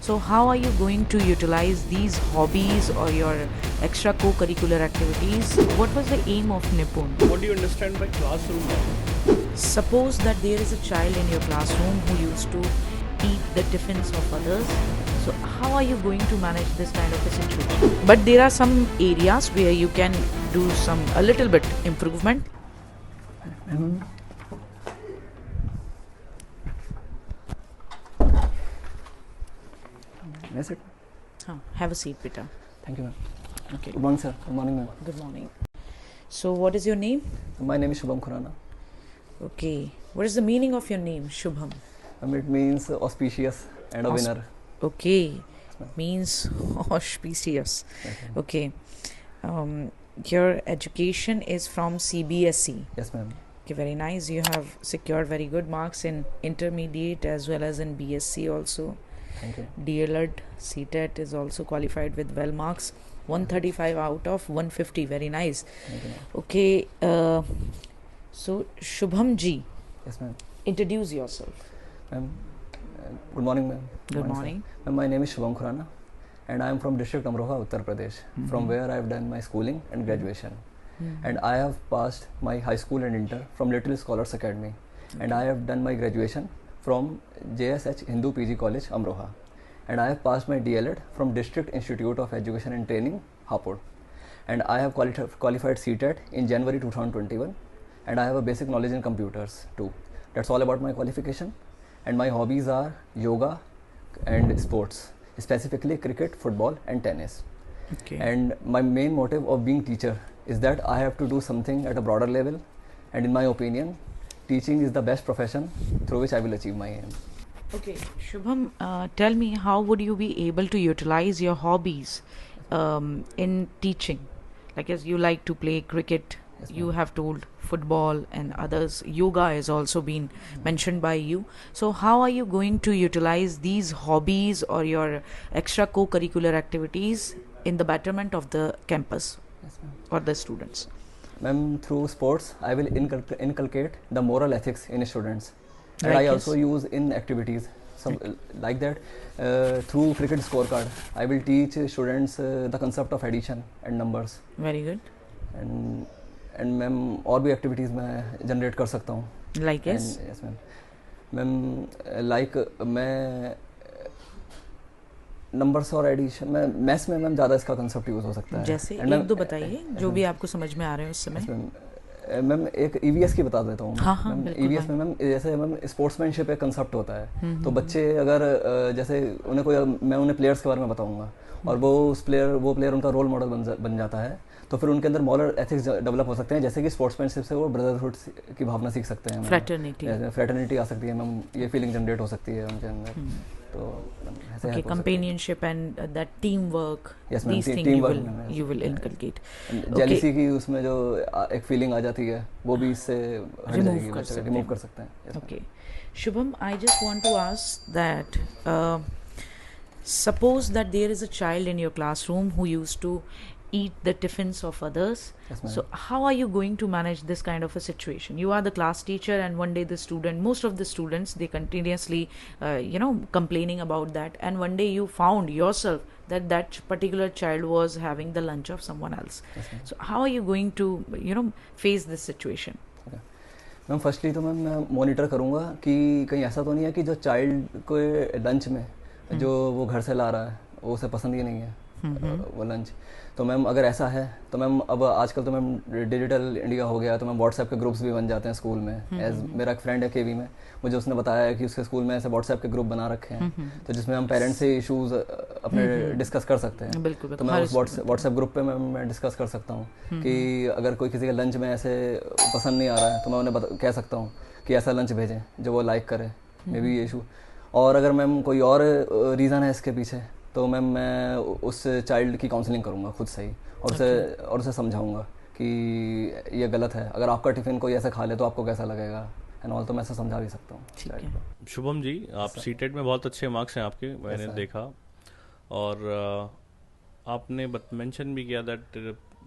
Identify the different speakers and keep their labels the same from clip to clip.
Speaker 1: So how are you going to utilize these hobbies or your extra co-curricular activities? What was the aim of Nipun?
Speaker 2: What do you understand by classroom?
Speaker 1: Suppose that there is a child in your classroom who used to eat the tiffins of others. So how are you going to manage this kind of a situation? But there are some areas where you can do a little bit improvement.
Speaker 3: Yes, it.
Speaker 1: Have a seat, Peter.
Speaker 3: Thank you, ma'am.
Speaker 1: Okay.
Speaker 3: Good morning, sir. Good morning, ma'am.
Speaker 1: Good morning. So what is your name?
Speaker 3: My name is Shubham Khurana.
Speaker 1: Okay. What is the meaning of your name, Shubham?
Speaker 3: It means auspicious and a winner.
Speaker 1: Okay.
Speaker 3: Yes, ma'am.
Speaker 1: Means auspicious.
Speaker 3: Yes, ma'am.
Speaker 1: Okay. Your education is from CBSE.
Speaker 3: Yes, ma'am.
Speaker 1: Okay, very nice. You have secured very good marks in intermediate as well as in BSc also.
Speaker 3: Thank you.
Speaker 1: DLED, CTET is also qualified with well marks. 135 out of 150. Very nice.
Speaker 3: Thank you, ma'am.
Speaker 1: Okay. So Shubham ji,
Speaker 3: Yes, ma'am.
Speaker 1: introduce yourself.
Speaker 3: Ma'am, good morning, ma'am.
Speaker 1: Good morning.
Speaker 3: Ma'am, my name is Shubham Khurana and I am from district Amroha, Uttar Pradesh, from where I have done my schooling and graduation. And I have passed my high school and inter from Little Scholars Academy. And I have done my graduation from JSH Hindu PG College, Amroha. And I have passed my DLED from District Institute of Education and Training, Hapur. And I have qualified CTET in January 2021. And I have a basic knowledge in computers too. That's all about my qualification. And my hobbies are yoga and sports, specifically cricket, football and tennis.
Speaker 1: Okay.
Speaker 3: And my main motive of being teacher is that I have to do something at a broader level. And in my opinion, teaching is the best profession through which I will achieve my aim.
Speaker 1: Okay, Shubham, tell me, how would you be able to utilize your hobbies in teaching? Like, as you like to play cricket,
Speaker 3: Yes,
Speaker 1: you
Speaker 3: ma'am.
Speaker 1: have told football and others. Yoga has also been mentioned by you. So how are you going to utilize these hobbies or your extra co-curricular activities in the betterment of the campus
Speaker 3: Yes, ma'am.
Speaker 1: or the students?
Speaker 3: Ma'am, through sports, I will inculcate the moral ethics in students. And
Speaker 1: Like
Speaker 3: I
Speaker 1: yes.
Speaker 3: also use in activities like that. Through cricket scorecard, I will teach students the concept of addition and numbers.
Speaker 1: Very good.
Speaker 3: And ma'am और भी activities मैं generate कर सकता हूँ.
Speaker 1: Like yes.
Speaker 3: Yes ma'am like मैं numbers और addition में maths में मैम ज़्यादा इसका कंसेप्ट यूज़ हो सकता है.
Speaker 1: जैसे
Speaker 3: And
Speaker 1: एक दो बताइए जो भी आपको समझ में आ रहे हैं उस समय.
Speaker 3: मैम एक EVS की बता देता हूँ.
Speaker 1: हाँ, बिल्कुल
Speaker 3: EVS में मैम जैसे मैम स्पोर्ट्समैनशिप एक कंसेप्ट होता है. तो बच्चे अगर जैसे उन्हें कोई मैं उन्हें प्लेयर्स के बारे में बताऊंगा और वो प्लेयर उनका रोल मॉडल बन जाता है, तो फिर उनके अंदर मॉरल एथिक्स डेवलप हो सकते हैं. जैसे कि स्पोर्ट्समैनशिप से वो ब्रदरहुड की भावना सीख सकते हैं. फ्रेटर्निटी आ सकती है मैम. ये फीलिंग जनरेट हो सकती है उनके अंदर. तो
Speaker 1: Okay, companionship and that teamwork.
Speaker 3: Yes, ma'am.
Speaker 1: These things you will inculcate.
Speaker 3: Jealousy की उसमें जो एक फीलिंग आ जाती है वो भी इससे
Speaker 1: रिमूव
Speaker 3: कर सकते हैं.
Speaker 1: Okay, Shubham, I just want to ask that suppose that there is a child in your classroom who used to eat the tiffins of others.
Speaker 3: Yes, ma'am.
Speaker 1: So how are you going to manage this kind of a situation? You are the class teacher and one day most of the students, they continuously complaining about that, and one day you found yourself that particular child was having the lunch of someone else.
Speaker 3: Yes, ma'am.
Speaker 1: So how are you going to face this situation?
Speaker 3: Ma'am firstly तो ma'am मैं monitor करूँगा कि कहीं ऐसा तो नहीं है कि जो चाइल्ड को लंच में जो वो घर से ला रहा है वो उसे पसंद ही नहीं है वो लंच. तो मैम अगर ऐसा है तो मैम अब आजकल तो मैम डिजिटल इंडिया हो गया, तो मैम व्हाट्सएप के ग्रुप्स भी बन जाते हैं स्कूल में. एज मेरा एक फ्रेंड है केवी में, मुझे उसने बताया है कि उसके स्कूल में ऐसे व्हाट्सएप के ग्रुप बना रखे हैं. तो जिसमें हम पेरेंट्स से इशूज़ अपने डिस्कस कर सकते हैं.
Speaker 1: बिल्कुल.
Speaker 3: तो मैं उस व्हाट्सएप ग्रुप पे मैं डिस्कस कर सकता हूँ कि अगर कोई किसी के लंच में ऐसे पसंद नहीं आ रहा है तो मैं उन्हें कह सकता हूँ कि ऐसा लंच भेजें जो वो लाइक करे. मे बी ये इशू. और अगर मैम कोई और रीज़न है इसके पीछे तो मैम मैं उस चाइल्ड की काउंसलिंग करूँगा खुद से ही और उसे समझाऊँगा कि ये गलत है. अगर आपका टिफ़िन कोई ऐसा खा ले तो आपको कैसा लगेगा एंड ऑल. तो मैं ऐसा समझा भी सकता हूँ.
Speaker 2: शुभम जी, आप सीटेट में बहुत अच्छे मार्क्स हैं आपके, मैंने देखा. और आपने मेंशन भी किया that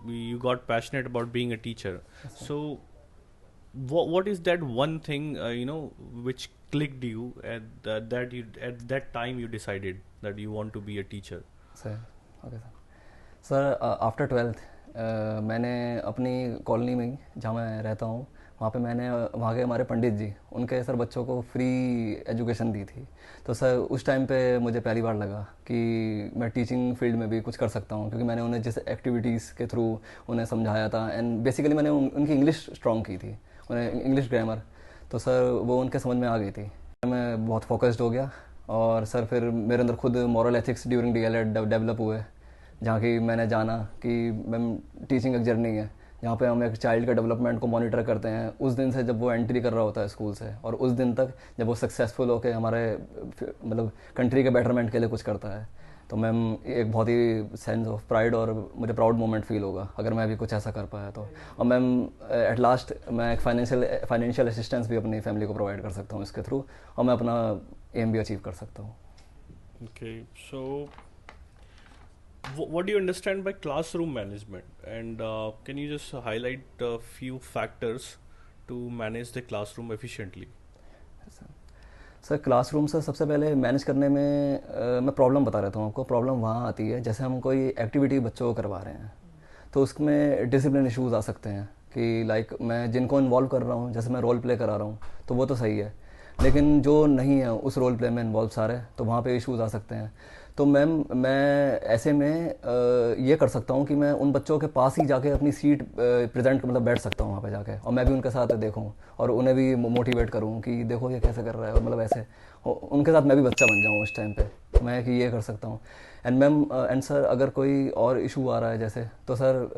Speaker 2: you got passionate about being a teacher. So what is that one thing which clicked you at that time you decided that you want to be a teacher?
Speaker 3: Sir okay sir after twelfth मैंने अपनी colony में जहाँ मैं रहता हूँ वहाँ पे मैंने वहाँ के हमारे पंडित जी उनके सर बच्चों को फ्री एजुकेशन दी थी। तो सर उस टाइम पे मुझे पहली बार लगा कि मैं टीचिंग फील्ड में भी कुछ कर सकता हूँ, क्योंकि मैंने उन्हें जैसे एक्टिविटीज़ के थ्रू उन्हें समझाया था एंड बेसिकली मैंने उनकी इंग्लिश स्ट्रॉन्ग की थी, उन्हें इंग्लिश ग्रामर। तो सर वो उनके समझ में आ गई थी। मैं बहुत फोकस्ड हो गया और सर फिर मेरे अंदर खुद moral ethics during DElEd develop हुए, जहाँ की मैंने जाना कि मैम टीचिंग एक जर्नी है जहाँ पे हम एक चाइल्ड के डेवलपमेंट को मॉनिटर करते हैं उस दिन से जब वो एंट्री कर रहा होता है स्कूल से, और उस दिन तक जब वो सक्सेसफुल होकर हमारे मतलब कंट्री के बेटरमेंट के लिए कुछ करता है। तो मैम एक बहुत ही सेंस ऑफ प्राइड और मुझे प्राउड मोमेंट फील होगा अगर मैं भी कुछ ऐसा कर पाया तो। और मैम एट लास्ट मैं एक फाइनेंशियल असिस्टेंस भी अपनी फैमिली को प्रोवाइड कर सकता हूँ इसके थ्रू, और मैं अपना एम भी अचीव कर सकता हूँ।
Speaker 2: Okay, so what do you understand by classroom management, and can you just highlight a few factors to manage the classroom efficiently?
Speaker 3: Sir classroom से सबसे पहले मैनेज करने में मैं प्रॉब्लम बता रहता हूँ आपको। प्रॉब्लम वहाँ आती है जैसे हम कोई एक्टिविटी बच्चों को करवा रहे हैं तो उसमें डिसिप्लिन इश्यूज आ सकते हैं कि लाइक मैं जिनको इन्वॉल्व कर रहा हूँ, जैसे मैं रोल प्ले करा रहा हूँ तो वो तो सही है, लेकिन जो नहीं है उस रोल प्ले में इन्वॉल्व सारे, तो वहाँ पे इश्यूज आ सकते हैं। तो मैम मैं ऐसे में ये कर सकता हूँ कि मैं उन बच्चों के पास ही जाके अपनी सीट प्रेजेंट मतलब बैठ सकता हूँ वहाँ पे जाके, और मैं भी उनके साथ देखूँ और उन्हें भी मोटिवेट करूँ कि देखो ये कैसे कर रहा है, और मतलब ऐसे उनके साथ मैं भी बच्चा बन जाऊँ उस टाइम पे, मैं कि ये कर सकता हूँ। एंड मैम एंड सर अगर कोई और इशू आ रहा है जैसे, तो सर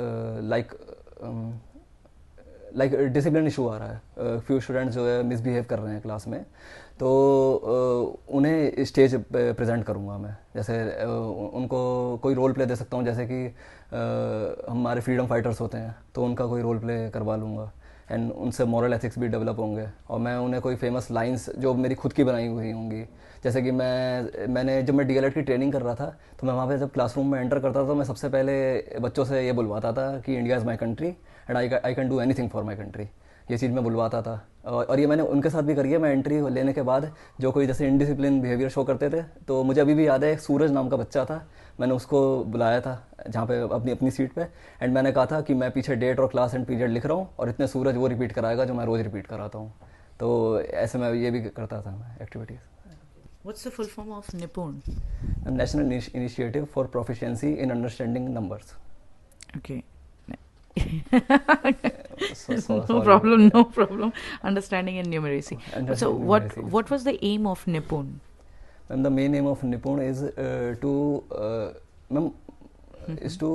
Speaker 3: लाइक डिसिप्लिन इशू आ रहा है, फ्यू स्टूडेंट्स जो है मिसबिहेव कर रहे हैं क्लास में, तो उन्हें स्टेज प्रेजेंट करूँगा मैं। जैसे उनको कोई रोल प्ले दे सकता हूँ, जैसे कि हमारे फ्रीडम फाइटर्स होते हैं तो उनका कोई रोल प्ले करवा लूँगा एंड उनसे मॉरल एथिक्स भी डेवलप होंगे। और मैं उन्हें कोई फेमस लाइंस जो मेरी खुद की बनाई हुई होंगी, जैसे कि मैंने जब मैं डीएलएड की ट्रेनिंग कर रहा था तो मैं वहाँ पे जब क्लासरूम में एंटर करता था तो मैं सबसे पहले बच्चों से ये बुलवाता था कि India is my country and I can do anything for my country, ये चीज़ मैं बुलवाता था। और ये मैंने उनके साथ भी करी है। मैं एंट्री लेने के बाद जो कोई जैसे इनडिसिप्लिन बिहेवियर शो करते थे, तो मुझे अभी भी याद है एक सूरज नाम का बच्चा था, मैंने उसको बुलाया था जहाँ पे अपनी सीट पे, एंड मैंने कहा था कि मैं पीछे डेट और क्लास एंड पीरियड लिख रहा हूँ और इतने सूरज वो रिपीट कराएगा जो मैं रोज़ रिपीट कराता हूँ। तो ऐसे मैं ये भी करता था मैं activities.
Speaker 1: What's the full form of Nipun?
Speaker 3: National Initiative for Proficiency in Understanding Numbers.
Speaker 1: Okay.
Speaker 3: So
Speaker 1: No problem. Understanding and numeracy. So
Speaker 3: Numeracy.
Speaker 1: what was the aim of Nipun?
Speaker 3: And the main aim of Nipun is to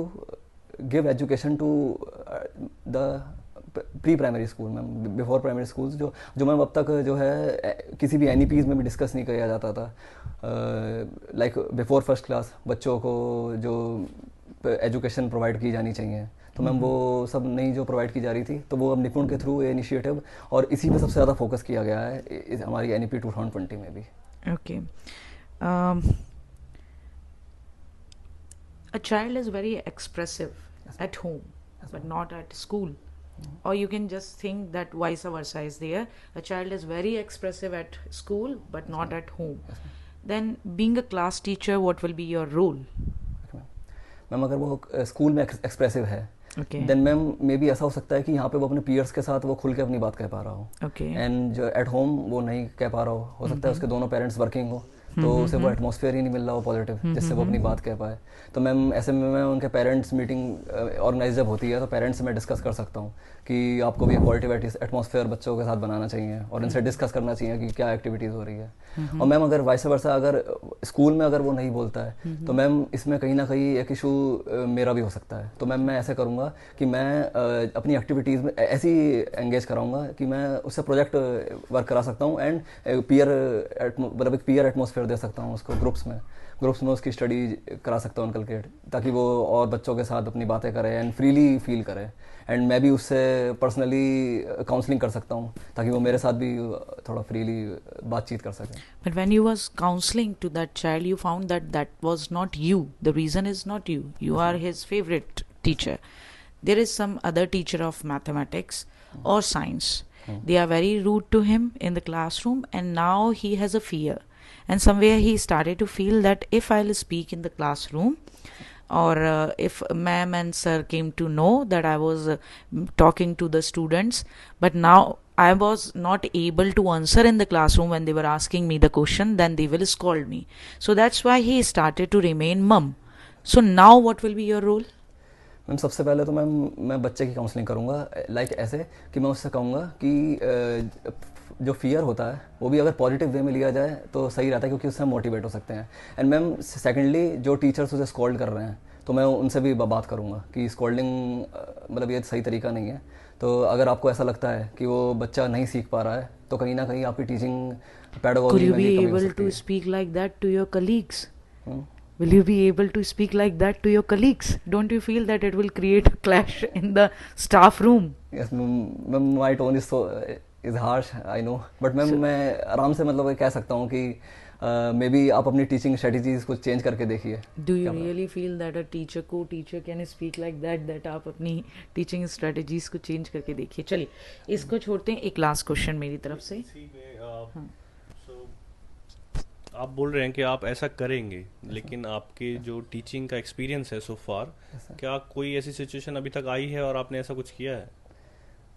Speaker 3: give education to the pre-primary school ma'am, before primary schools जो ma'am अब तक जो है किसी भी एनईपीज़ में भी discuss नहीं किया जाता था। लाइक बिफोर फर्स्ट क्लास बच्चों को जो एजुकेशन प्रोवाइड की जानी चाहिए, तो मैम वो सब नहीं जो प्रोवाइड की जा रही थी, तो वो अब निपुण के थ्रू ये इनिशिएटिव और इसी पे सबसे ज़्यादा फोकस किया गया है हमारी एनईपी 2020 में भी।
Speaker 1: Okay. A child is very expressive at home, but not at school. Or you can just think that vice versa is there. A child is very expressive at school, but not at home. Then, being a class teacher, what will be your role?
Speaker 3: Ma'am अगर वो school में expressive है, then ma'am may be ऐसा हो सकता है कि यहाँ पे वो अपने पीयर्स के साथ वो खुल के अपनी बात कह पा रहा हो, एंड जो एट होम वो नहीं कह पा रहा हो सकता है उसके दोनों पेरेंट्स वर्किंग हो, तो उसे वो एटमॉस्फेयर ही नहीं मिल रहा हो पॉजिटिव जिससे वो अपनी बात कह पाए। तो मैम ऐसे में मैं उनके पेरेंट्स मीटिंग ऑर्गेनाइज जब होती है तो पेरेंट्स से मैं डिस्कस कर सकता हूँ कि आपको भी पॉजिटिव एटमॉस्फेयर बच्चों के साथ बनाना चाहिए और इनसे डिस्कस करना चाहिए कि क्या एक्टिविटीज़ हो रही है। और मैम अगर वाइस वर्सा अगर स्कूल में अगर वो नहीं बोलता है तो मैम इसमें कहीं ना कहीं एक इशू मेरा भी हो सकता है। तो मैम मैं ऐसे करूँगा कि मैं अपनी एक्टिविटीज़ में ऐसी एंगेज कराऊँगा कि मैं उससे प्रोजेक्ट वर्क करा सकता हूँ एंड मतलब एक पीयर एटमॉस्फेयर दे सकता हूँ उसको, ग्रुप्स में उसकी स्टडी करा सकता हूँ इनकलकेट, ताकि वो और बच्चों के साथ अपनी बातें करे एंड फ्रीली फील करे, एंड मैं भी उससे पर्सनली काउंसलिंग कर सकता हूँ ताकि वो मेरे साथ भी थोड़ा फ्रीली बातचीत कर सके।
Speaker 1: But when you was counseling to that child, you found that was not you. The reason is not you. You are his favorite teacher. There is some other teacher of mathematics or science. They are very rude to him in the classroom, and now he has a fear. And somewhere he started to feel that if I'll speak in the classroom, or if ma'am and sir came to know that I was talking to the students, but now I was not able to answer in the classroom when they were asking me the question, then they will scold me. So that's why he started to remain mum. So now what will be your role?
Speaker 3: Ma'am सबसे पहले तो मैं बच्चे की counselling करूँगा, like ऐसे कि मैं उससे कहूँगा कि जो फियर होता है वो भी अगर पॉजिटिव वे में लिया जाए तो सही रहता है, क्योंकि उससे हम मोटिवेट हो सकते हैं. एंड मैम सेकेंडली जो टीचर्स उसे स्कॉल्ड कर रहे हैं तो मैं उनसे भी बात करूँगा कि स्कॉल्डिंग मतलब ये सही तरीका नहीं है. तो अगर आपको ऐसा लगता है कि वो बच्चा नहीं सीख पा रहा है तो कहीं ना कहीं आपकी टीचिंग पेडागोजी में भी कमी हो सकती है.
Speaker 1: Could you be able to speak like that to your colleagues? Will you be able to speak like that to your colleagues? Don't you feel that it will create a clash in the staff room?
Speaker 3: Yes, ma'am, my tone is harsh, I know. But ma'am मैं आराम से मतलब कह सकता हूँ कि may be आप अपनी टीचिंग स्ट्रेटजीज को चेंज करके देखिए.
Speaker 1: Do you really feel that a teacher can speak like that आप अपनी टीचिंग स्ट्रेटजीज को चेंज करके देखिए. चलिए इसको छोड़ते हैं. एक लास्ट क्वेश्चन मेरी तरफ से.
Speaker 2: आप बोल रहे हैं कि आप ऐसा करेंगे, लेकिन आपके जो टीचिंग का एक्सपीरियंस है सो फार, क्या कोई ऐसी सिचुएशन अभी तक आई है और आपने ऐसा कुछ किया है?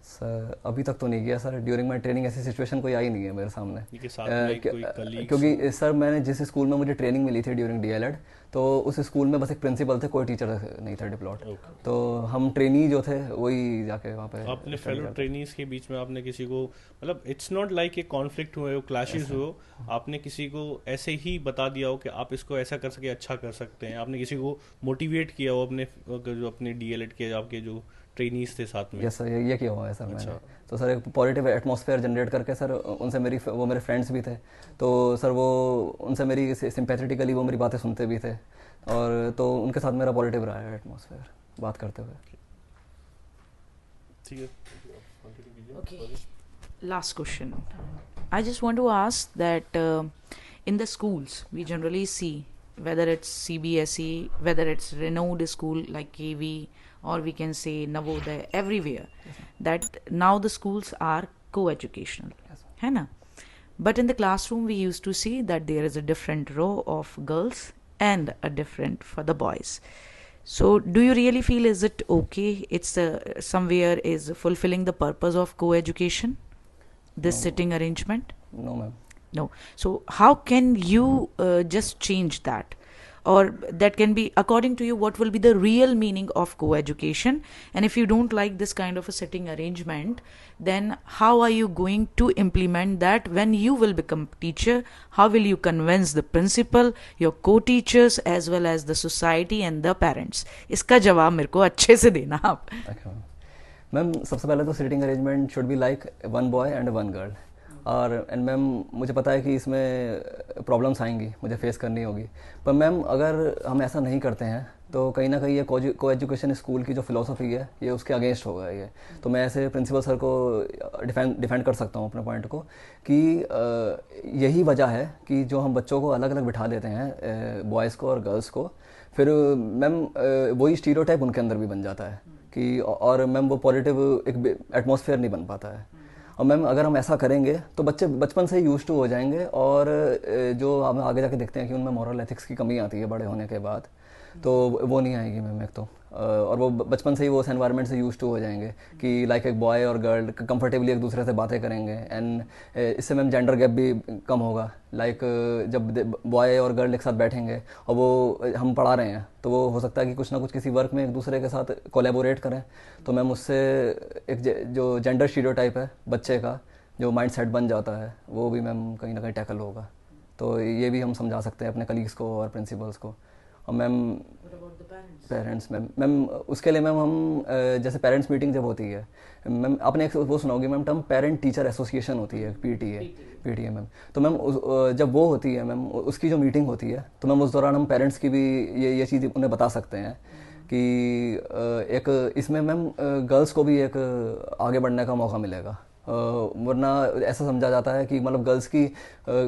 Speaker 3: सर अभी तक तो नहीं किया सर. ड्यूरिंग माई ट्रेनिंग ऐसी सिचुएशन कोई आई नहीं है मेरे सामने. क्योंकि सर मैंने जिस स्कूल में मुझे ट्रेनिंग मिली थी ड्यूरिंग डीएलएड, तो उस स्कूल में बस एक प्रिंसिपल थे, कोई टीचर नहीं था डिप्लॉयड. तो हम ट्रेनी जो थे वही जाके वहाँ पे.
Speaker 2: आपने फेलो ट्रेनीज के बीच में आपने किसी को, मतलब इट्स नॉट लाइक एक कॉन्फ्लिक्ट हुए हो, क्लैशेस हुए, आपने किसी को ऐसे ही बता दिया हो कि आप इसको ऐसा कर सके, अच्छा कर सकते हैं, आपने किसी को मोटिवेट किया हो अपने डीएलएड के आपके जो ट्रेनीज थे साथ में?
Speaker 3: यस सर, ये किया हुआ है सर मैंने. तो सर एक पॉजिटिव एटमॉस्फेयर जनरेट करके सर उनसे वो मेरे फ्रेंड्स भी थे, तो सर वो उनसे मेरी सिंपैथेटिकली वो मेरी बातें सुनते भी थे, और तो उनके साथ मेरा पॉजिटिव रहा है एटमॉस्फेयर बात करते हुए.
Speaker 2: ठीक है.
Speaker 1: Okay. Last question. I just want to ask that in the schools we generally see, whether it's CBSE, whether it's renowned school like KV, or we can say Navodaya, everywhere, that now the schools are co-educational, है ना? But in the classroom we used to see that there is a different row of girls and a different for the boys. So do you really feel, is it okay, it's somewhere is fulfilling the purpose of co-education, this sitting arrangement?
Speaker 3: No ma'am.
Speaker 1: No. So how can you just change that? Or that can be, according to you, what will be the real meaning of co-education? And if you don't like this kind of a sitting arrangement, then how are you going to implement that when you will become teacher? How will you convince the principal, your co-teachers, as well as the society and the parents? इसका जवाब मेरे को अच्छे से देना आप.
Speaker 3: Ma'am सबसे पहले तो sitting arrangement should be like one boy and one girl. और एंड मैम मुझे पता है कि इसमें प्रॉब्लम्स आएंगी, मुझे फेस करनी होगी, पर मैम अगर हम ऐसा नहीं करते हैं तो कहीं ना कहीं ये को एजुकेशन स्कूल की जो फिलॉसफी है ये उसके अगेंस्ट होगा ये. तो मैं ऐसे प्रिंसिपल सर को डिफेंड कर सकता हूँ अपने पॉइंट को कि यही वजह है कि जो हम बच्चों को अलग अलग बिठा देते हैं, बॉयज़ को और गर्ल्स को, फिर मैम वही स्टीरियोटाइप उनके अंदर भी बन जाता है कि, और मैम वो पॉजिटिव एक एटमॉस्फेयर नहीं बन पाता है. और मैम अगर हम ऐसा करेंगे तो बच्चे बचपन से ही यूज टू हो जाएंगे, और जो हम आगे जाके देखते हैं कि उनमें मॉरल एथिक्स की कमी आती है बड़े होने के बाद, तो वो नहीं आएगी मैम एक तो. और वो बचपन से ही वो उस एनवायरनमेंट से यूज टू हो जाएंगे कि लाइक एक बॉय और गर्ल कंफर्टेबली एक दूसरे से बातें करेंगे. एंड इससे मैम जेंडर गैप भी कम होगा. लाइक जब बॉय और गर्ल एक साथ बैठेंगे और वो हम पढ़ा रहे हैं तो वो हो सकता है कि कुछ ना कुछ किसी वर्क में एक दूसरे के साथ कोलैबोरेट करें, तो मैम उससे एक जो जेंडर स्टीरियोटाइप है बच्चे का जो माइंड सेट बन जाता है वो भी मैम कहीं ना कहीं टैकल होगा. तो ये भी हम समझा सकते हैं अपने कलीग्स को और प्रिंसिपल्स को. और मैम पेरेंट्स मैम उसके लिए मैम हम जैसे पेरेंट्स मीटिंग जब होती है मैम, आपने एक वो सुना होगी ma'am term parent teacher association होती है, पीटीए मैम. तो मैम जब वो होती है मैम, उसकी जो मीटिंग होती है तो मैम उस दौरान हम पेरेंट्स की भी ये चीज़ उन्हें बता सकते हैं कि एक इसमें मैम गर्ल्स को भी एक आगे बढ़ने का मौका मिलेगा. वरना ऐसा समझा जाता है कि मतलब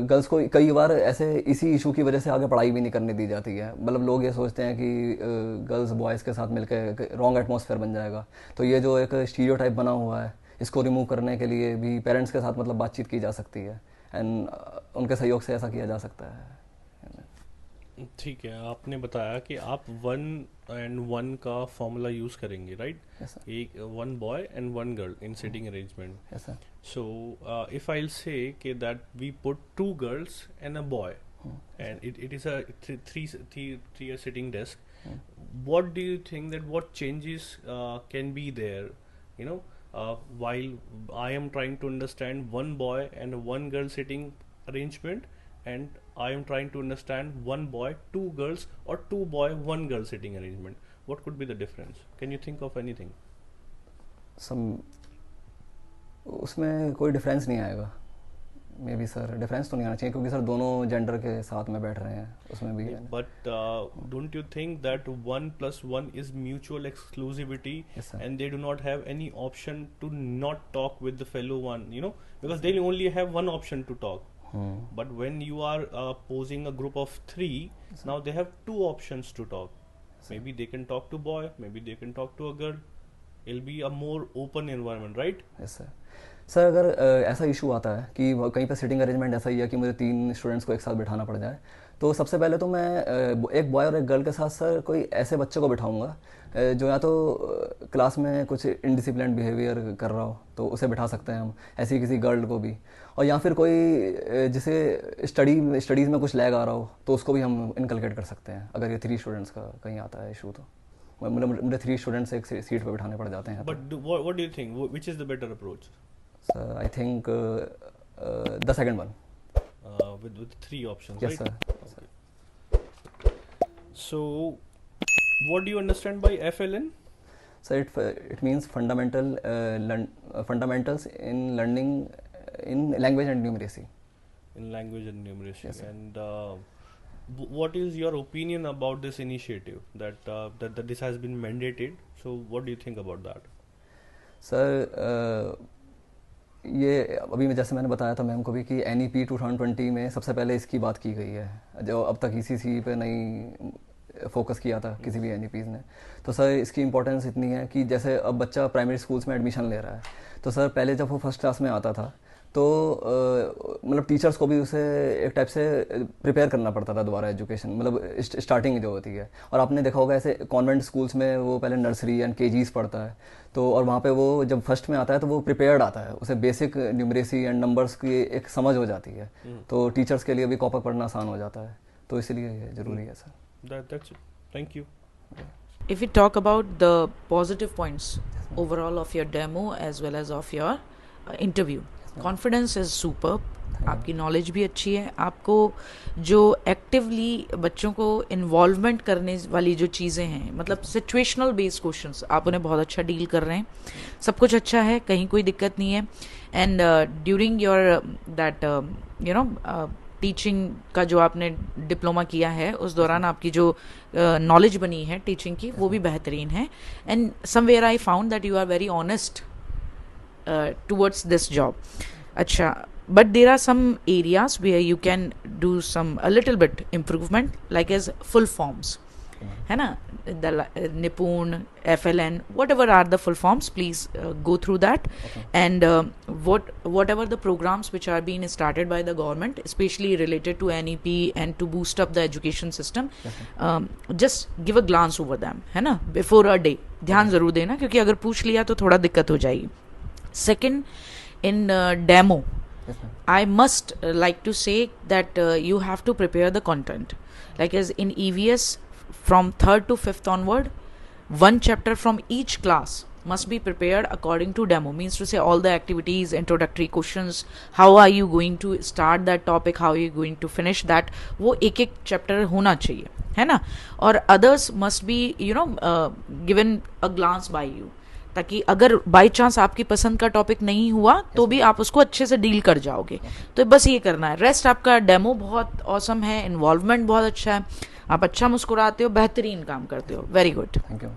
Speaker 3: गर्ल्स को कई बार ऐसे इसी इशू की वजह से आगे पढ़ाई भी नहीं करने दी जाती है. मतलब लोग ये सोचते हैं कि गर्ल्स बॉयज़ के साथ मिलकर रॉन्ग एटमॉस्फेयर बन जाएगा. तो ये जो एक स्टीरियोटाइप बना हुआ है इसको रिमूव करने के लिए भी पेरेंट्स के साथ मतलब बातचीत की जा सकती है, एंड उनके सहयोग से ऐसा किया जा सकता है।
Speaker 2: ठीक है, आपने बताया कि आप 1 का फॉर्मूला यूज करेंगे, राइट?
Speaker 3: Yes, sir.
Speaker 2: एक 1 boy and 1 girl in sitting arrangement.
Speaker 3: Yes, sir.
Speaker 2: So if I'll say that we put 2 girls and a boy, and it is a three a sitting desk, what do you think that what changes can be there? You know, while I am trying to understand 1 boy and 1 girl sitting arrangement, and I am trying to understand 1 boy, 2 girls, or 2 boy, 1 girl sitting arrangement. What could be the difference? Can you think of anything?
Speaker 3: उसमें कोई difference नहीं आएगा, may be sir. Difference तो नहीं आना चाहिए क्योंकि sir दोनों जेंडर के साथ में बैठ रहे हैं, उसमें भी है।
Speaker 2: But don't you think that 1 plus 1 is mutual exclusivity?
Speaker 3: Yes, sir.
Speaker 2: And they do not have any option to not talk with the fellow one, you know, because they only have one option to talk. But when you are posing a group of 3, now they have 2 options to talk. Maybe they can talk to boy, maybe they can talk to a girl. It'll be a more open environment, right?
Speaker 3: Yes, sir. Sir अगर ऐसा issue आता है कि कहीं पर sitting arrangement ऐसा ही है कि मुझे 3 स्टूडेंट्स को एक साथ बिठाना पड़ जाए, तो सबसे पहले तो मैं एक बॉय और एक गर्ल के साथ सर कोई ऐसे बच्चे को बिठाऊंगा जो या तो क्लास में कुछ इनडिसिप्लिन बिहेवियर कर रहा हो, तो उसे बिठा सकते हैं हम, ऐसी किसी गर्ल को भी। और या फिर कोई जिसे स्टडीज़ में कुछ लैग आ रहा हो, तो उसको भी हम इनकलकेट कर सकते हैं अगर ये 3 स्टूडेंट्स का कहीं आता है इशू। तो मतलब मुझे 3 स्टूडेंट्स एक सीट पर बिठाने पड़ जाते हैं।
Speaker 2: But what do you think? Which is the better approach?
Speaker 3: Sir, I think the second one.
Speaker 2: With 3 options,
Speaker 3: Yes,
Speaker 2: right?
Speaker 3: sir.
Speaker 2: Okay. So, what do you understand by FLN?
Speaker 3: So it means fundamentals in learning in language and numeracy.
Speaker 2: In language and numeracy.
Speaker 3: Yes, sir.
Speaker 2: And what is your opinion about this initiative that this has been mandated? So, what do you think about that?
Speaker 3: Sir ये अभी मैं जैसे मैंने बताया था ma'am को भी कि NEP 2020 में सबसे पहले इसकी बात की गई है, जो अब तक ECC पे नहीं फोकस किया था किसी भी NEPs ने। तो सर इसकी इम्पोर्टेंस इतनी है कि जैसे अब बच्चा प्राइमरी स्कूल्स में एडमिशन ले रहा है, तो सर पहले जब वो फर्स्ट क्लास में आता था तो मतलब टीचर्स को भी उसे एक टाइप से प्रिपेयर करना पड़ता था दोबारा एजुकेशन, मतलब स्टार्टिंग जो होती है। और आपने देखा होगा ऐसे कॉन्वेंट स्कूल्स में वो पहले नर्सरी एंड KGs पढ़ता है, तो और वहाँ पे वो जब फर्स्ट में आता है तो वो प्रिपेयर्ड आता है, उसे बेसिक न्यूमरेसी एंड नंबर्स की एक समझ हो जाती है, तो टीचर्स के लिए भी कॉपी पढ़ना आसान हो जाता है, तो इसलिए ये ज़रूरी है sir.
Speaker 2: That's it. Thank you.
Speaker 1: If we talk about the positive points overall of your demo as well as of your interview, confidence is superb, आपकी नॉलेज भी अच्छी है, आपको जो एक्टिवली बच्चों को इन्वॉल्वमेंट करने वाली जो चीज़ें हैं, मतलब सिचुएशनल बेस्ड क्वेश्चंस आप उन्हें बहुत अच्छा डील कर रहे हैं, सब कुछ अच्छा है, कहीं कोई दिक्कत नहीं है। And during your that you know teaching का जो आपने डिप्लोमा किया है, उस दौरान आपकी जो नॉलेज बनी है टीचिंग की वो भी बेहतरीन है। And somewhere I found that you are very honest towards this job. Acha, but there are some areas where you can do a little bit improvement, like as full forms, है ना, the Nipun, FLN, whatever are the full forms, please go through that.
Speaker 3: Okay.
Speaker 1: And whatever the programs which are being started by the government, especially related to NEP and to boost up the education system, just give a glance over them, है ना, before a day, ध्यान जरूर देना, क्योंकि अगर पूछ लिया तो थोड़ा दिक्कत हो जाएगी। Second, in demo, I must like to say that you have to prepare the content, like as in EVS from 3rd to 5th onward, 1 chapter from each class must be prepared according to demo, means to say all the activities, introductory questions, how are you going to start that topic, how are you going to finish that, वो एक chapter होना चाहिए, है ना। और others must be you know given a glance by you, ताकि अगर by chance आपकी पसंद का टॉपिक नहीं हुआ तो भी आप उसको अच्छे से डील कर जाओगे। तो बस ये करना है। रेस्ट आपका डेमो बहुत ऑसम है, इन्वॉल्वमेंट बहुत अच्छा है, आप अच्छा मुस्कुराते हो, बेहतरीन काम करते हो, वेरी गुड।
Speaker 3: Thank you.